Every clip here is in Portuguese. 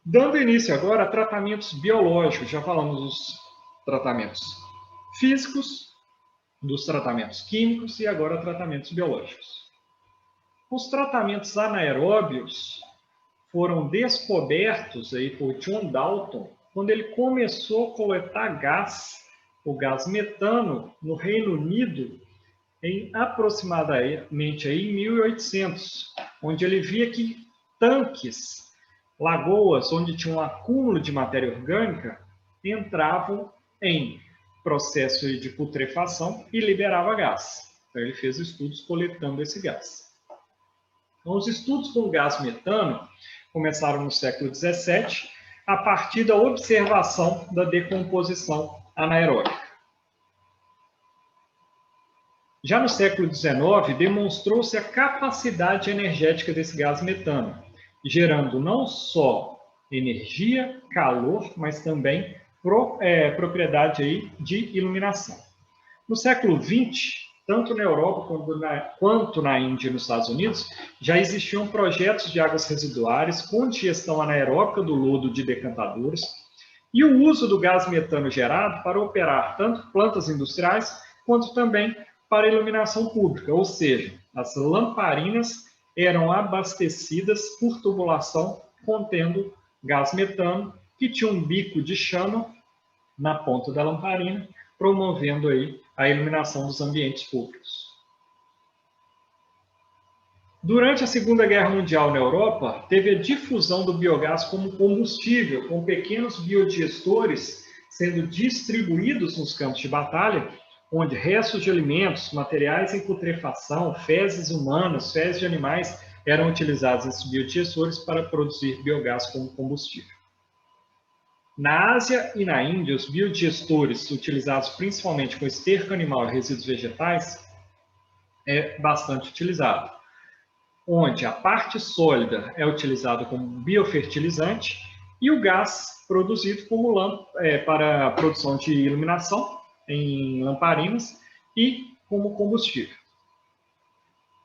Dando início agora a tratamentos biológicos, já falamos dos tratamentos físicos, dos tratamentos químicos e agora tratamentos biológicos. Os tratamentos anaeróbios foram descobertos aí por John Dalton quando ele começou a coletar gás, o gás metano, no Reino Unido, em aproximadamente aí, 1800, onde ele via que tanques, lagoas onde tinha um acúmulo de matéria orgânica, entravam em processo de putrefação e liberava gás. Então ele fez estudos coletando esse gás. Então, os estudos com gás metano começaram no século XVII, a partir da observação da decomposição anaeróbica. Já no século XIX, demonstrou-se a capacidade energética desse gás metano, gerando não só energia, calor, mas também propriedade aí de iluminação. No século XX, tanto na Europa quanto na Índia e nos Estados Unidos, já existiam projetos de águas residuárias com digestão anaeróbica do lodo de decantadores e o uso do gás metano gerado para operar tanto plantas industriais quanto também para iluminação pública, ou seja, as lamparinas eram abastecidas por tubulação contendo gás metano, que tinha um bico de chama na ponta da lamparina, promovendo aí a iluminação dos ambientes públicos. Durante a Segunda Guerra Mundial na Europa, teve a difusão do biogás como combustível, com pequenos biodigestores sendo distribuídos nos campos de batalha, onde restos de alimentos, materiais em putrefação, fezes humanas, fezes de animais eram utilizados nesses biodigestores para produzir biogás como combustível. Na Ásia e na Índia, os biodigestores utilizados principalmente com esterco animal e resíduos vegetais é bastante utilizado, onde a parte sólida é utilizada como biofertilizante e o gás produzido como para a produção de iluminação em lamparinas e como combustível.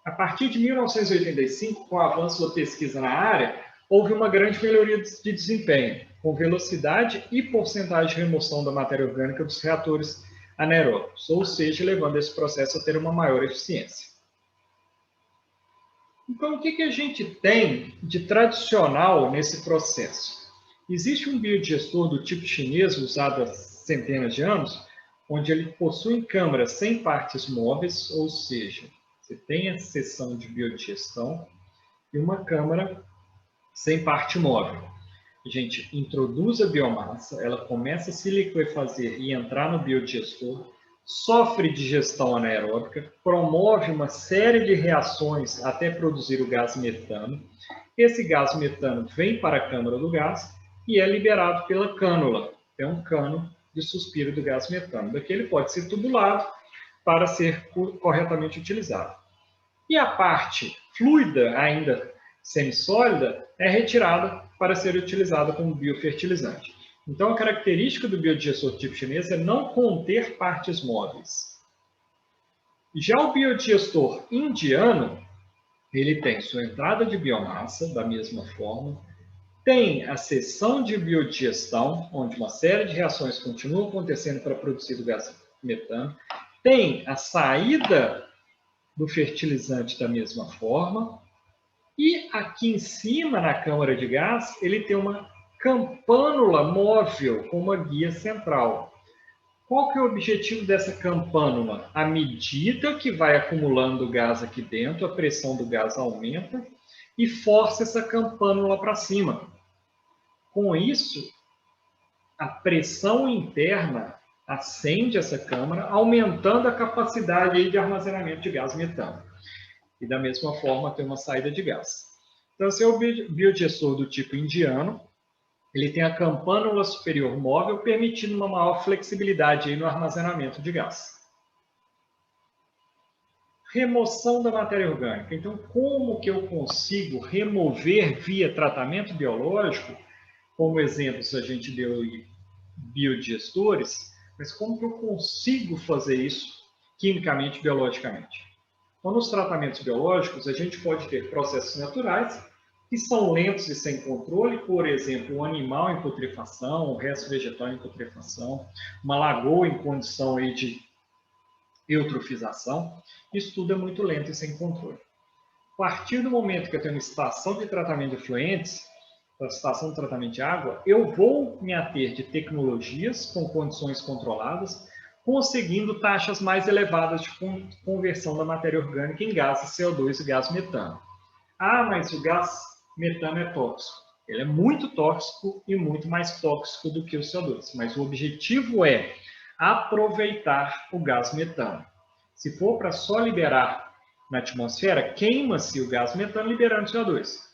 A partir de 1985, com o avanço da pesquisa na área, houve uma grande melhoria de desempenho, com velocidade e porcentagem de remoção da matéria orgânica dos reatores anaeróbicos, ou seja, levando esse processo a ter uma maior eficiência. Então, o que a gente tem de tradicional nesse processo? Existe um biodigestor do tipo chinês, usado há centenas de anos, onde ele possui câmaras sem partes móveis, ou seja, você tem a seção de biodigestão e uma câmara sem parte móvel. A gente introduz a biomassa, ela começa a se liquefazer e entrar no biodigestor, sofre digestão anaeróbica, promove uma série de reações até produzir o gás metano. Esse gás metano vem para a câmara do gás e é liberado pela cânula. É um cano de suspiro do gás metano. Daqui ele pode ser tubulado para ser corretamente utilizado. E a parte fluida, ainda semissólida, é retirada para ser utilizada como biofertilizante. Então, a característica do biodigestor tipo chinês é não conter partes móveis. Já o biodigestor indiano, ele tem sua entrada de biomassa, da mesma forma, tem a seção de biodigestão, onde uma série de reações continuam acontecendo para produzir o gás metano, tem a saída do fertilizante da mesma forma, e aqui em cima, na câmara de gás, ele tem uma campânula móvel com uma guia central. Qual que é o objetivo dessa campânula? À medida que vai acumulando gás aqui dentro, a pressão do gás aumenta e força essa campânula para cima. Com isso, a pressão interna acende essa câmara, aumentando a capacidade de armazenamento de gás metano. E da mesma forma tem uma saída de gás. Então, esse é o biodigestor do tipo indiano. Ele tem a campânula superior móvel, permitindo uma maior flexibilidade aí no armazenamento de gás. Remoção da matéria orgânica. Então, como que eu consigo remover via tratamento biológico? Como exemplos, a gente deu aí biodigestores, mas como que eu consigo fazer isso quimicamente, biologicamente? Então, nos tratamentos biológicos, a gente pode ter processos naturais que são lentos e sem controle, por exemplo, um animal em putrefação, o resto vegetal em putrefação, uma lagoa em condição aí de eutrofização, isso tudo é muito lento e sem controle. A partir do momento que eu tenho uma estação de tratamento de efluentes, a estação de tratamento de água, eu vou me ater de tecnologias com condições controladas, conseguindo taxas mais elevadas de conversão da matéria orgânica em gases CO2 e gás metano. Ah, mas o gás metano é tóxico. Ele é muito tóxico e muito mais tóxico do que o CO2, mas o objetivo é aproveitar o gás metano. Se for para só liberar na atmosfera, queima-se o gás metano liberando CO2.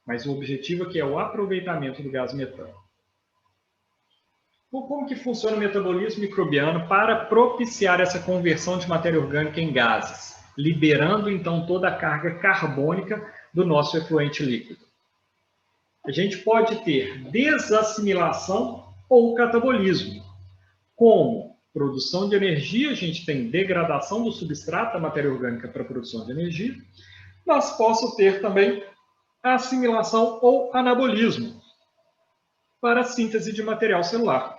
Mas o objetivo aqui é o aproveitamento do gás metano. Então, como que funciona o metabolismo microbiano para propiciar essa conversão de matéria orgânica em gases, liberando então toda a carga carbônica do nosso efluente líquido? A gente pode ter desassimilação ou catabolismo. Como produção de energia, a gente tem degradação do substrato da matéria orgânica para a produção de energia, mas posso ter também assimilação ou anabolismo para a síntese de material celular.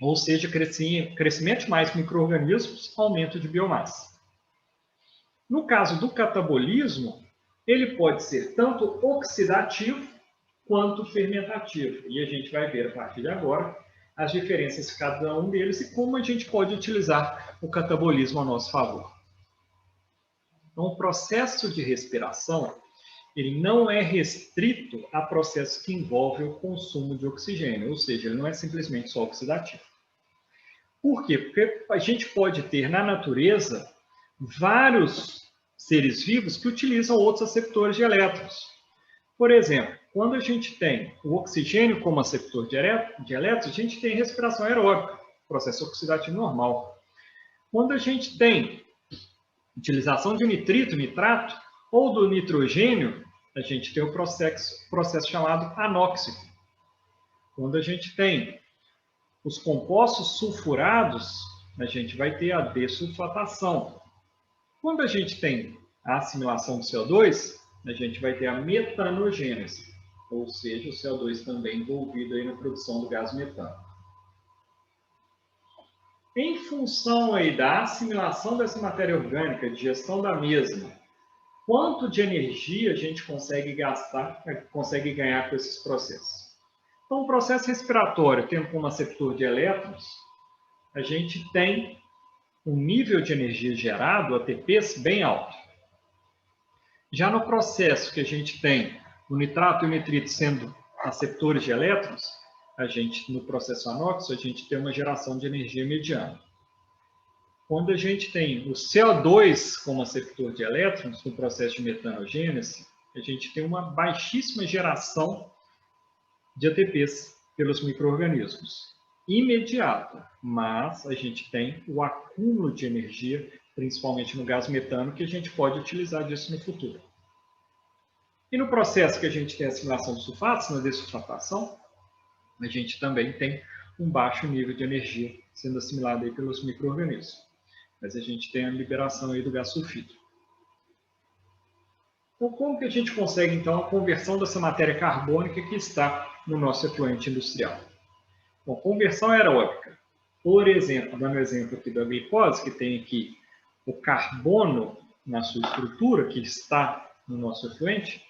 Ou seja, crescimento de mais micro-organismos, aumento de biomassa. No caso do catabolismo, ele pode ser tanto oxidativo quanto fermentativo. E a gente vai ver a partir de agora as diferenças de cada um deles e como a gente pode utilizar o catabolismo a nosso favor. Então, o processo de respiração, ele não é restrito a processos que envolvem o consumo de oxigênio, ou seja, ele não é simplesmente só oxidativo. Por quê? Porque a gente pode ter na natureza vários seres vivos que utilizam outros aceptores de elétrons. Por exemplo, quando a gente tem o oxigênio como aceptor de elétrons, a gente tem respiração aeróbica, processo oxidativo normal. Quando a gente tem utilização de nitrito, nitrato, ou do nitrogênio, a gente tem o processo chamado anóxico. Quando a gente tem os compostos sulfurados, a gente vai ter a dessulfatação. Quando a gente tem a assimilação do CO2, a gente vai ter a metanogênese, ou seja, o CO2 também envolvido aí na produção do gás metano. Em função aí da assimilação dessa matéria orgânica, de gestão da mesma, quanto de energia a gente consegue gastar, consegue ganhar com esses processos? Então, o processo respiratório, tendo como aceptor de elétrons, a gente tem um nível de energia gerado, ATPs, bem alto. Já no processo que a gente tem o nitrato e o nitrito sendo aceptores de elétrons, a gente, no processo anóxico, a gente tem uma geração de energia mediana. Quando a gente tem o CO2 como aceptor de elétrons, no processo de metanogênese, a gente tem uma baixíssima geração de ATPs pelos micro-organismos. Imediata, mas a gente tem o acúmulo de energia, principalmente no gás metano, que a gente pode utilizar disso no futuro. E no processo que a gente tem a assimilação dos sulfatos, na dessulfatação, a gente também tem um baixo nível de energia sendo assimilado aí pelos micro-organismos. Mas a gente tem a liberação aí do gás sulfídrico. Então, como que a gente consegue, então, a conversão dessa matéria carbônica que está no nosso efluente industrial? Bom, conversão aeróbica. Por exemplo, dando o exemplo aqui da glicose, que tem aqui o carbono na sua estrutura, que está no nosso efluente,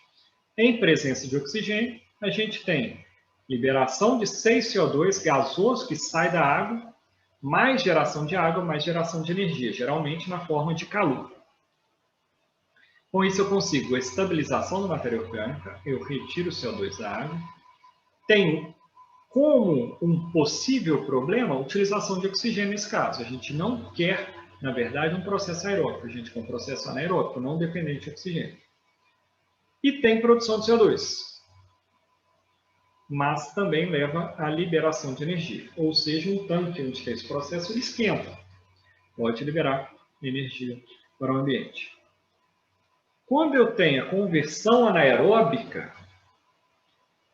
em presença de oxigênio, a gente tem liberação de 6CO2 gasoso que sai da água, mais geração de água, mais geração de energia, geralmente na forma de calor. Com isso eu consigo a estabilização da matéria orgânica, eu retiro o CO2 da água, tenho como um possível problema a utilização de oxigênio nesse caso. A gente não quer, na verdade, um processo aeróbico, a gente quer um processo anaeróbico, não dependente de oxigênio. E tem produção de CO2, mas também leva à liberação de energia, ou seja, um tanque onde tem esse processo ele esquenta, pode liberar energia para o ambiente. Quando eu tenho a conversão anaeróbica,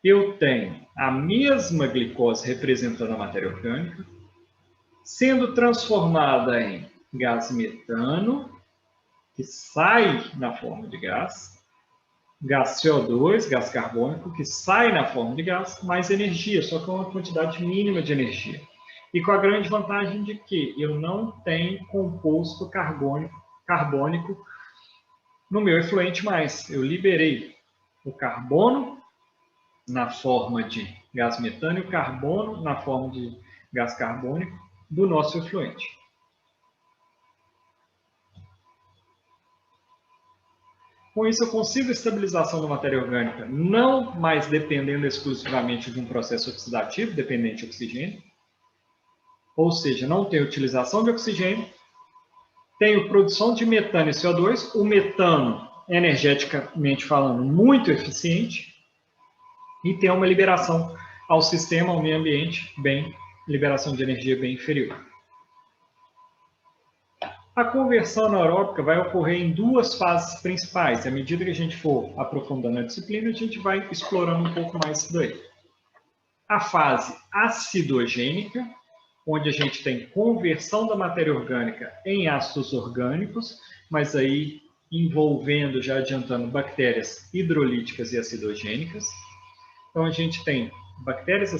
eu tenho a mesma glicose representando a matéria orgânica, sendo transformada em gás metano, que sai na forma de gás, gás CO2, gás carbônico, que sai na forma de gás, mais energia, só que uma quantidade mínima de energia. E com a grande vantagem de que eu não tenho composto carbônico no meu efluente mais. Eu liberei o carbono na forma de gás metano e o carbono na forma de gás carbônico do nosso efluente. Com isso, eu consigo a estabilização da matéria orgânica, não mais dependendo exclusivamente de um processo oxidativo, dependente de oxigênio, ou seja, não tem utilização de oxigênio, tenho produção de metano e CO2, o metano, energeticamente falando, muito eficiente, e tem uma liberação ao sistema, ao meio ambiente, liberação de energia bem inferior. A conversão anaeróbica vai ocorrer em duas fases principais. À medida que a gente for aprofundando a disciplina, a gente vai explorando um pouco mais isso daí. A fase acidogênica, onde a gente tem conversão da matéria orgânica em ácidos orgânicos, mas aí envolvendo, já adiantando, bactérias hidrolíticas e acidogênicas. Então, a gente tem bactérias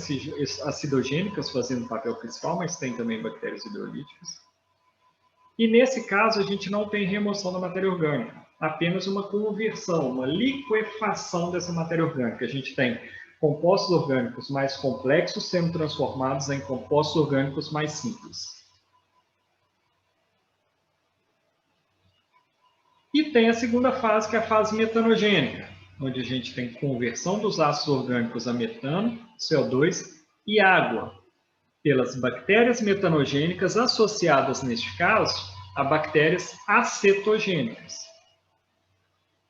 acidogênicas fazendo o papel principal, mas tem também bactérias hidrolíticas. E nesse caso, a gente não tem remoção da matéria orgânica, apenas uma conversão, uma liquefação dessa matéria orgânica. A gente tem compostos orgânicos mais complexos sendo transformados em compostos orgânicos mais simples. E tem a segunda fase, que é a fase metanogênica, onde a gente tem conversão dos ácidos orgânicos a metano, CO2 e água, pelas bactérias metanogênicas associadas, neste caso, a bactérias acetogênicas.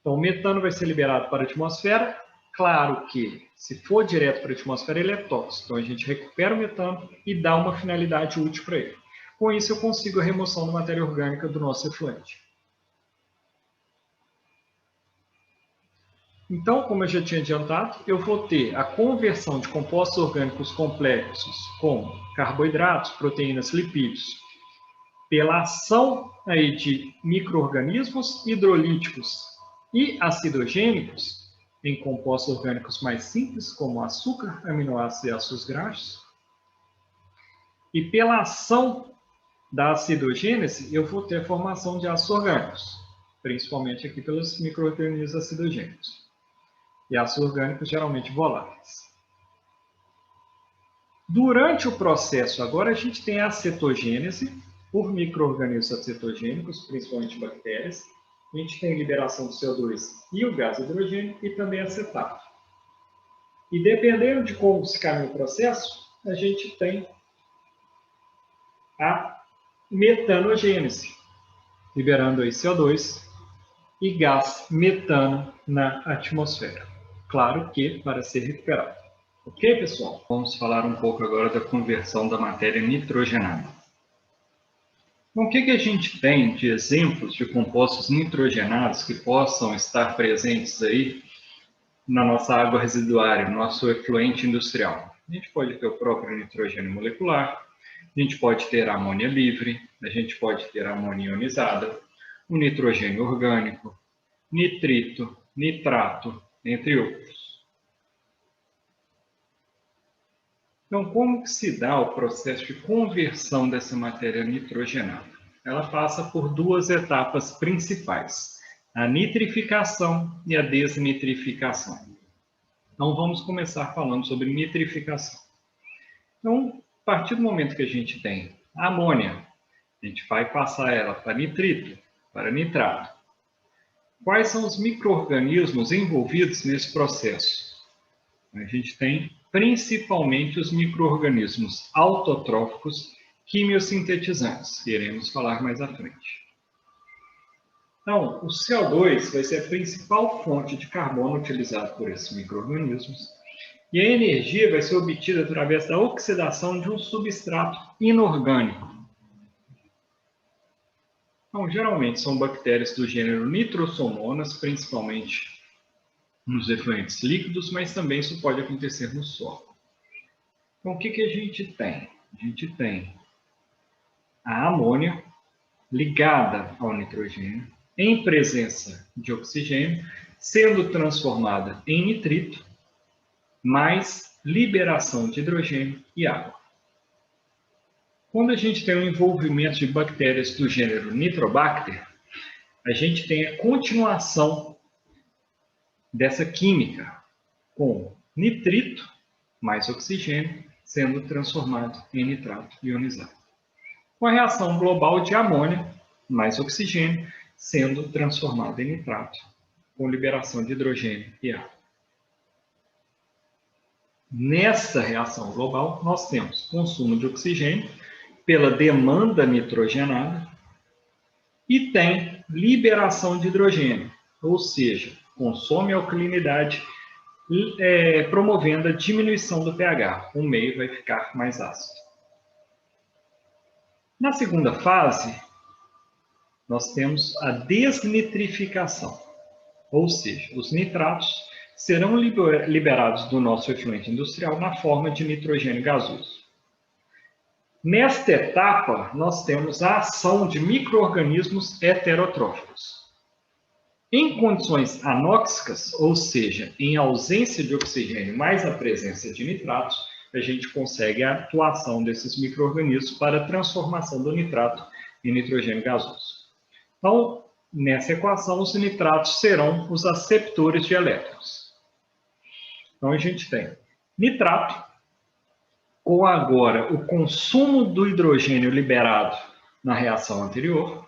Então, o metano vai ser liberado para a atmosfera. Claro que, se for direto para a atmosfera, ele é tóxico. Então, a gente recupera o metano e dá uma finalidade útil para ele. Com isso, eu consigo a remoção da matéria orgânica do nosso efluente. Então, como eu já tinha adiantado, eu vou ter a conversão de compostos orgânicos complexos, como carboidratos, proteínas, lipídios, pela ação aí de micro-organismos hidrolíticos e acidogênicos, em compostos orgânicos mais simples, como açúcar, aminoácidos e ácidos graxos. E pela ação da acidogênese, eu vou ter a formação de ácidos orgânicos, principalmente aqui pelos micro-organismos acidogênicos. E ácidos orgânicos geralmente voláteis. Durante o processo, agora a gente tem a acetogênese por micro-organismos acetogênicos, principalmente bactérias. A gente tem a liberação do CO2 e o gás hidrogênio e também acetato. E dependendo de como se caminha o processo, a gente tem a metanogênese, liberando aí CO2 e gás metano na atmosfera. Claro que para ser recuperado. Ok, pessoal? Vamos falar um pouco agora da conversão da matéria nitrogenada. Então, o que a gente tem de exemplos de compostos nitrogenados que possam estar presentes aí na nossa água residuária, no nosso efluente industrial? A gente pode ter o próprio nitrogênio molecular, a gente pode ter a amônia livre, a gente pode ter a amônia ionizada, o nitrogênio orgânico, nitrito, nitrato, entre outros. Então, como que se dá o processo de conversão dessa matéria nitrogenada? Ela passa por duas etapas principais, a nitrificação e a desnitrificação. Então, vamos começar falando sobre nitrificação. Então, a partir do momento que a gente tem a amônia, a gente vai passar ela para nitrito, para nitrato. Quais são os micro-organismos envolvidos nesse processo? A gente tem principalmente os micro-organismos autotróficos quimiosintetizantes, que iremos falar mais à frente. Então, o CO2 vai ser a principal fonte de carbono utilizada por esses micro-organismos, e a energia vai ser obtida através da oxidação de um substrato inorgânico. Então, geralmente são bactérias do gênero Nitrosomonas, principalmente nos efluentes líquidos, mas também isso pode acontecer no solo. Então, o que a gente tem? A gente tem a amônia ligada ao nitrogênio, em presença de oxigênio, sendo transformada em nitrito, mais liberação de hidrogênio e água. Quando a gente tem um envolvimento de bactérias do gênero Nitrobacter, a gente tem a continuação dessa química, com nitrito mais oxigênio sendo transformado em nitrato ionizado. Com a reação global de amônia mais oxigênio sendo transformado em nitrato, com liberação de hidrogênio e água. Nessa reação global, nós temos consumo de oxigênio pela demanda nitrogenada e tem liberação de hidrogênio, ou seja, consome alcalinidade, promovendo a diminuição do pH. O meio vai ficar mais ácido. Na segunda fase, nós temos a desnitrificação, ou seja, os nitratos serão liberados do nosso efluente industrial na forma de nitrogênio gasoso. Nesta etapa, nós temos a ação de micro-organismos heterotróficos. Em condições anóxicas, ou seja, em ausência de oxigênio mais a presença de nitratos, a gente consegue a atuação desses micro-organismos para a transformação do nitrato em nitrogênio gasoso. Então, nessa equação, os nitratos serão os aceptores de elétrons. Então, a gente tem nitrato, com agora o consumo do hidrogênio liberado na reação anterior,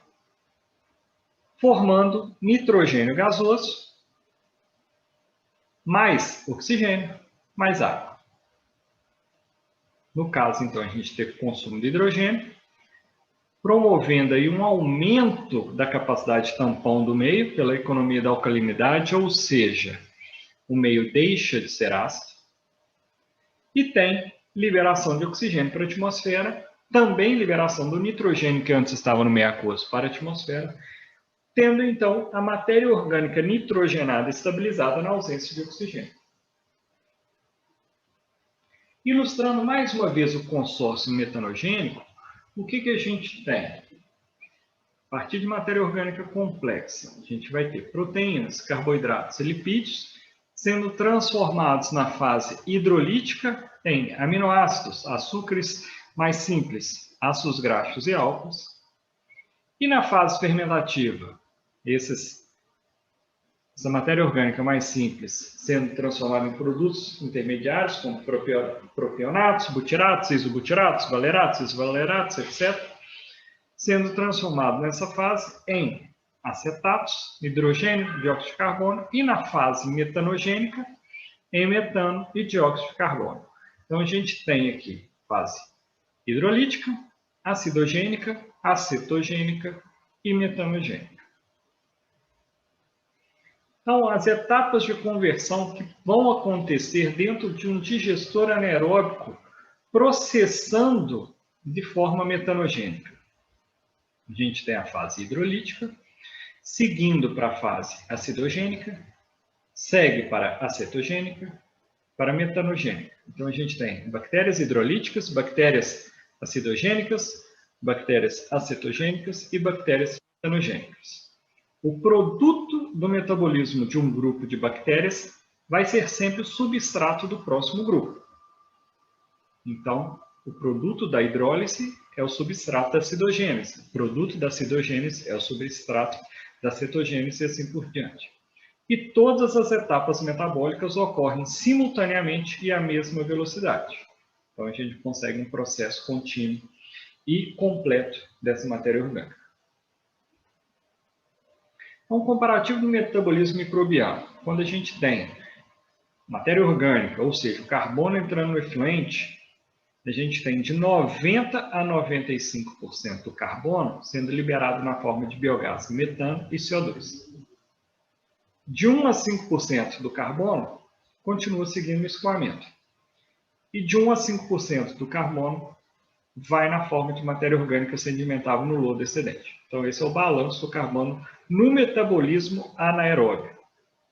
formando nitrogênio gasoso, mais oxigênio, mais água. No caso, então, a gente teve consumo de hidrogênio, promovendo aí um aumento da capacidade de tampão do meio pela economia da alcalinidade, ou seja, o meio deixa de ser ácido, e tem liberação de oxigênio para a atmosfera, também liberação do nitrogênio que antes estava no meio aquoso para a atmosfera, tendo então a matéria orgânica nitrogenada estabilizada na ausência de oxigênio. Ilustrando mais uma vez o consórcio metanogênico, o que a gente tem? A partir de matéria orgânica complexa, a gente vai ter proteínas, carboidratos e lipídios sendo transformados na fase hidrolítica em aminoácidos, açúcares mais simples, ácidos graxos e álcools. E na fase fermentativa, essa matéria orgânica mais simples sendo transformada em produtos intermediários, como propionatos, butiratos, isobutiratos, valeratos, isvaleratos, etc., sendo transformado nessa fase em acetatos, hidrogênio, dióxido de carbono, e na fase metanogênica, em metano e dióxido de carbono. Então, a gente tem aqui fase hidrolítica, acidogênica, acetogênica e metanogênica. Então, as etapas de conversão que vão acontecer dentro de um digestor anaeróbico processando de forma metanogênica. A gente tem a fase hidrolítica, seguindo para a fase acidogênica, segue para acetogênica, para metanogênica. Então, a gente tem bactérias hidrolíticas, bactérias acidogênicas, bactérias acetogênicas e bactérias metanogênicas. O produto do metabolismo de um grupo de bactérias vai ser sempre o substrato do próximo grupo. Então, o produto da hidrólise é o substrato da acidogênese, o produto da acidogênese é o substrato da cetogênese e assim por diante. E todas as etapas metabólicas ocorrem simultaneamente e à mesma velocidade. Então, a gente consegue um processo contínuo e completo dessa matéria orgânica. Um comparativo do metabolismo microbiano. Quando a gente tem matéria orgânica, ou seja, o carbono entrando no efluente, a gente tem de 90% a 95% do carbono sendo liberado na forma de biogás, metano e CO2. De 1 a 5% do carbono continua seguindo o escoamento. E de 1 a 5% do carbono vai na forma de matéria orgânica sedimentável no lodo excedente. Então, esse é o balanço do carbono no metabolismo anaeróbio.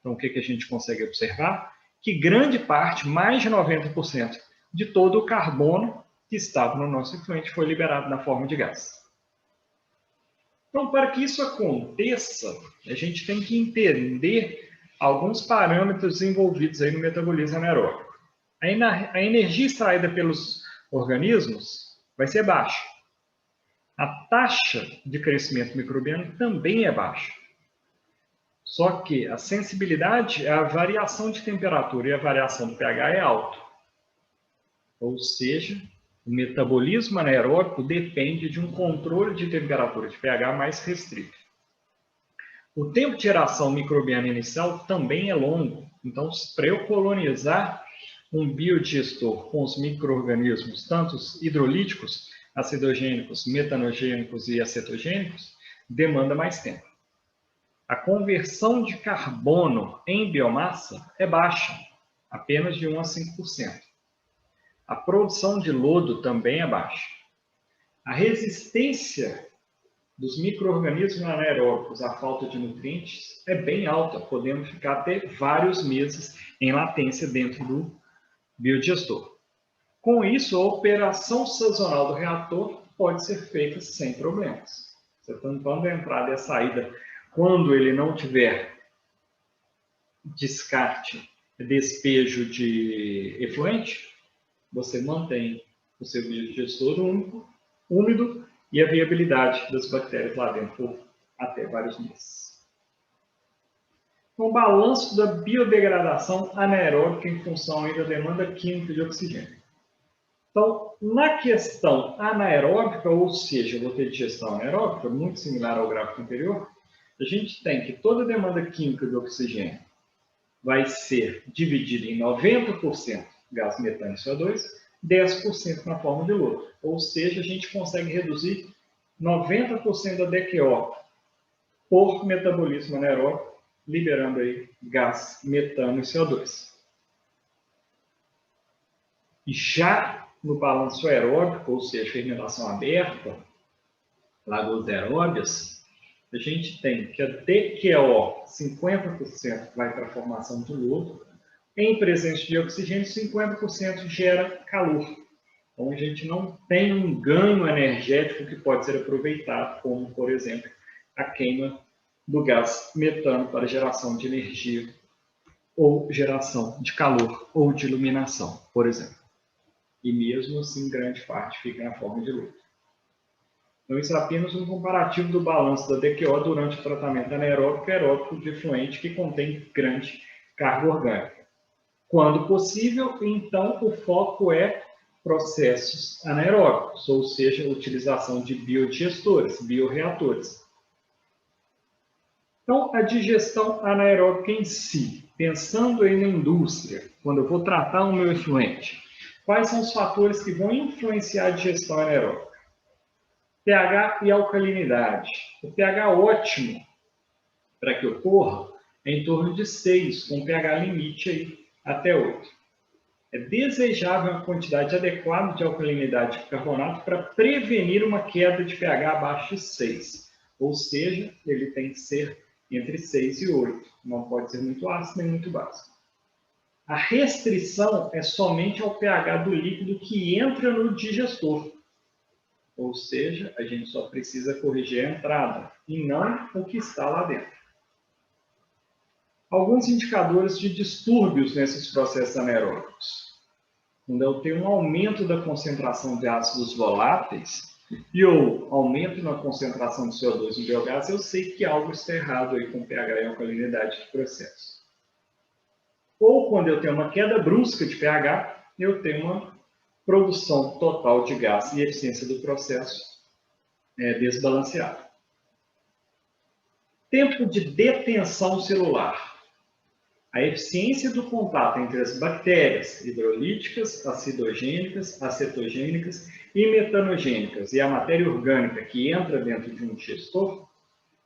Então, o que a gente consegue observar? Que grande parte, mais de 90%, de todo o carbono que estava no nosso efluente foi liberado na forma de gás. Então, para que isso aconteça, a gente tem que entender alguns parâmetros envolvidos aí no metabolismo anaeróbico. A energia extraída pelos organismos vai ser baixa. A taxa de crescimento microbiano também é baixa. Só que a sensibilidade à variação de temperatura e a variação do pH é alta. Ou seja, o metabolismo anaeróbico depende de um controle de temperatura de pH mais restrito. O tempo de geração microbiana inicial também é longo. Então, para eu colonizar um biodigestor com os micro-organismos, tanto os hidrolíticos, acidogênicos, metanogênicos e acetogênicos, demanda mais tempo. A conversão de carbono em biomassa é baixa, apenas de 1 a 5%. A produção de lodo também é baixa. A resistência dos micro-organismos anaeróbicos à falta de nutrientes é bem alta, podendo ficar até vários meses em latência dentro do biodigestor. Com isso, a operação sazonal do reator pode ser feita sem problemas. Você tampando a entrada e a saída, quando ele não tiver descarte, despejo de efluente, você mantém o seu biodigestor úmido e a viabilidade das bactérias lá dentro por até vários meses. Um balanço da biodegradação anaeróbica em função aí da demanda química de oxigênio. Então, na questão anaeróbica, ou seja, eu vou ter digestão anaeróbica, muito similar ao gráfico anterior, a gente tem que toda a demanda química de oxigênio vai ser dividida em 90% gás metano e CO2, 10% na forma de lodo. Ou seja, a gente consegue reduzir 90% da DQO por metabolismo anaeróbico, liberando aí gás metano e CO2. Já no balanço aeróbico, ou seja, fermentação aberta, lagoas aeróbias, a gente tem que a DQO, 50% vai para a formação de lodo, em presença de oxigênio, 50% gera calor. Então, a gente não tem um ganho energético que pode ser aproveitado, como, por exemplo, a queima do gás metano para geração de energia ou geração de calor ou de iluminação, por exemplo. E mesmo assim, grande parte fica na forma de lodo. Então, isso é apenas um comparativo do balanço da DQO durante o tratamento anaeróbico e aeróbico de efluente que contém grande carga orgânica. Quando possível, então, o foco é processos anaeróbicos, ou seja, a utilização de biodigestores, bioreatores. Então, a digestão anaeróbica em si, pensando aí na indústria, quando eu vou tratar o meu efluente, quais são os fatores que vão influenciar a digestão anaeróbica? pH e alcalinidade. O pH ótimo para que ocorra é em torno de 6, com pH limite aí até 8. É desejável uma quantidade adequada de alcalinidade de carbonato para prevenir uma queda de pH abaixo de 6. Ou seja, ele tem que ser entre 6 e 8. Não pode ser muito ácido nem muito básico. A restrição é somente ao pH do líquido que entra no digestor. Ou seja, a gente só precisa corrigir a entrada e não o que está lá dentro. Alguns indicadores de distúrbios nesses processos anaeróbicos. Quando eu tenho um aumento da concentração de ácidos voláteis e ou aumento na concentração de CO2 no biogás, eu sei que algo está errado aí com pH e alcalinidade do processo. Ou quando eu tenho uma queda brusca de pH, eu tenho uma produção total de gás e eficiência do processo desbalanceada. Tempo de detenção celular. A eficiência do contato entre as bactérias hidrolíticas, acidogênicas, acetogênicas e metanogênicas e a matéria orgânica que entra dentro de um digestor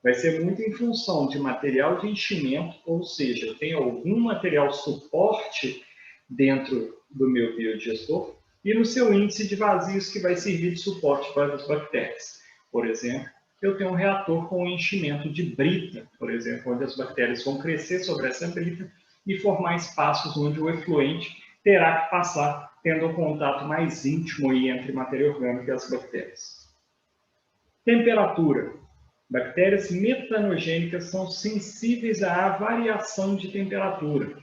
vai ser muito em função de material de enchimento, ou seja, eu tenho algum material suporte dentro do meu biodigestor e no seu índice de vazios que vai servir de suporte para as bactérias. Por exemplo, eu tenho um reator com enchimento de brita, por exemplo, onde as bactérias vão crescer sobre essa brita e formar espaços onde o efluente terá que passar, tendo um contato mais íntimo aí entre matéria orgânica e as bactérias. Temperatura. Bactérias metanogênicas são sensíveis à variação de temperatura.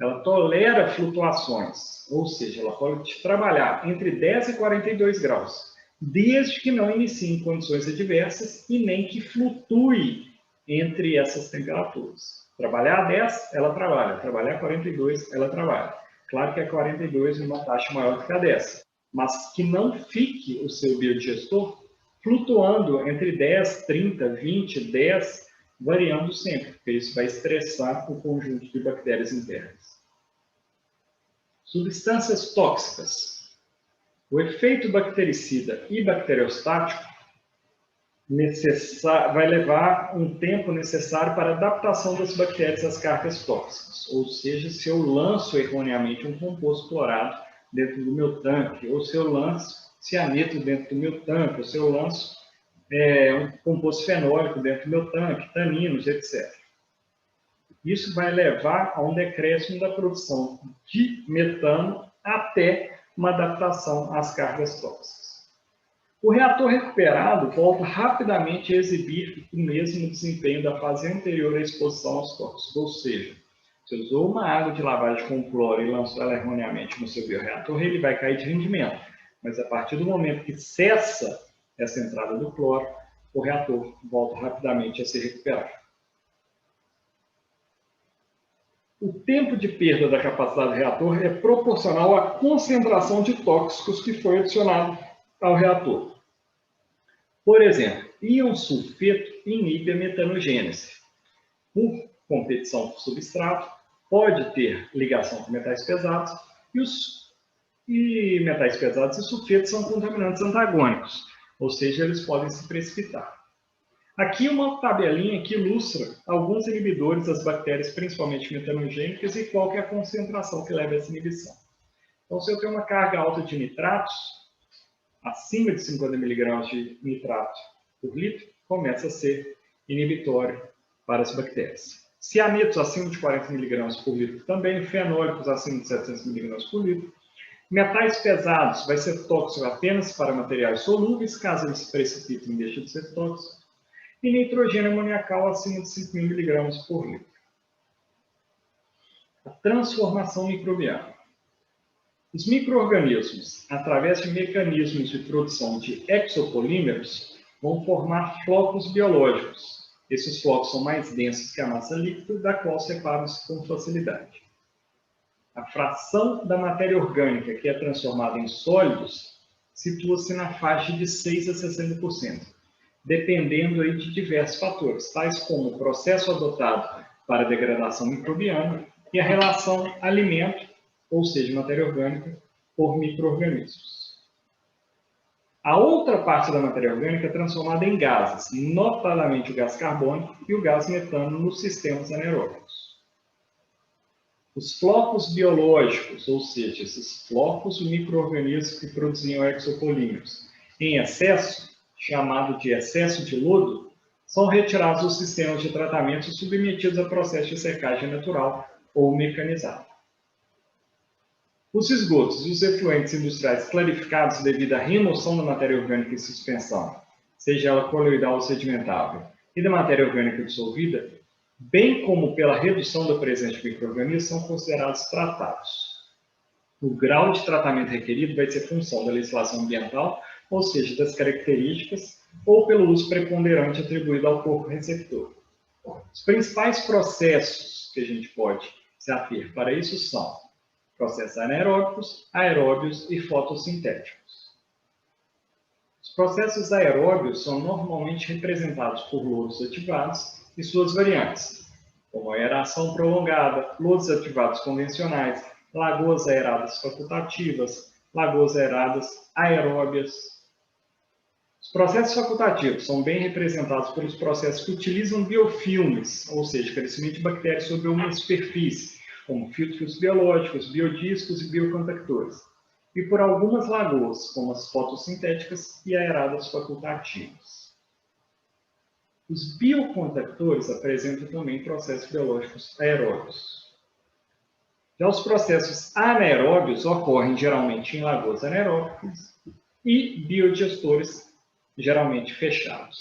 Ela tolera flutuações, ou seja, ela pode trabalhar entre 10 e 42 graus, desde que não inicie em condições adversas e nem que flutue entre essas temperaturas. Trabalhar a 10, ela trabalha. Trabalhar a 42, ela trabalha. Claro que a 42 é uma taxa maior do que a 10, mas que não fique o seu biodigestor flutuando entre 10, 30, 20, 10, variando sempre, porque isso vai estressar o conjunto de bactérias internas. Substâncias tóxicas. O efeito bactericida e bacteriostático vai levar um tempo necessário para a adaptação das bactérias às cargas tóxicas. Ou seja, se eu lanço erroneamente um composto clorado dentro do meu tanque, ou se eu lanço cianeto dentro do meu tanque, ou se eu lanço um composto fenólico dentro do meu tanque, taninos, etc. Isso vai levar a um decréscimo da produção de metano até uma adaptação às cargas tóxicas. O reator recuperado volta rapidamente a exibir o mesmo desempenho da fase anterior à exposição aos tóxicos, ou seja, se usou uma água de lavagem com cloro e lançou ela erroneamente no seu bioreator, ele vai cair de rendimento. Mas a partir do momento que cessa essa entrada do cloro, o reator volta rapidamente a se recuperar. O tempo de perda da capacidade do reator é proporcional à concentração de tóxicos que foi adicionado ao reator. Por exemplo, íon sulfeto inibe a metanogênese. Por competição por substrato, pode ter ligação com metais pesados e metais pesados e sulfetos são contaminantes antagônicos, ou seja, eles podem se precipitar. Aqui uma tabelinha que ilustra alguns inibidores das bactérias, principalmente metanogênicas, e qual que é a concentração que leva a essa inibição. Então, se eu tenho uma carga alta de nitratos, acima de 50 mg de nitrato por litro, começa a ser inibitório para as bactérias. Cianetos acima de 40 mg por litro também, fenólicos acima de 700 mg por litro. Metais pesados vai ser tóxico apenas para materiais solúveis, caso eles se precipitem, deixa de ser tóxico. E nitrogênio amoniacal acima de 5.000 mg por litro. A transformação microbiana. Os micro-organismos, através de mecanismos de produção de exopolímeros, vão formar flocos biológicos. Esses flocos são mais densos que a massa líquida, da qual separam-se com facilidade. A fração da matéria orgânica que é transformada em sólidos situa-se na faixa de 6 a 60%, dependendo aí de diversos fatores, tais como o processo adotado para a degradação microbiana e a relação alimento, ou seja, matéria orgânica, por micro-organismos. A outra parte da matéria orgânica é transformada em gases, notadamente o gás carbônico e o gás metano nos sistemas anaeróbicos. Os flocos biológicos, ou seja, esses flocos de micro-organismos que produziam exopolímeros, em excesso, chamado de excesso de lodo, são retirados dos sistemas de tratamento e submetidos a processo de secagem natural ou mecanizado. Os esgotos e os efluentes industriais clarificados devido à remoção da matéria orgânica em suspensão, seja ela coloidal ou sedimentável, e da matéria orgânica dissolvida, bem como pela redução da presença de micro-organismos, são considerados tratados. O grau de tratamento requerido vai ser função da legislação ambiental, ou seja, das características, ou pelo uso preponderante atribuído ao corpo receptor. Os principais processos que a gente pode se ater para isso são processos anaeróbicos, aeróbios e fotossintéticos. Os processos aeróbios são normalmente representados por lodos ativados e suas variantes, como a aeração prolongada, lodos ativados convencionais, lagoas aeradas facultativas, lagoas aeradas aeróbias. Os processos facultativos são bem representados pelos processos que utilizam biofilmes, ou seja, crescimento de bactérias sobre uma superfície, como filtros biológicos, biodiscos e biocontactores, e por algumas lagoas, como as fotossintéticas e aeradas facultativas. Os biocontactores apresentam também processos biológicos aeróbios. Já os processos anaeróbios ocorrem geralmente em lagoas anaeróbicas e biodigestores geralmente fechados.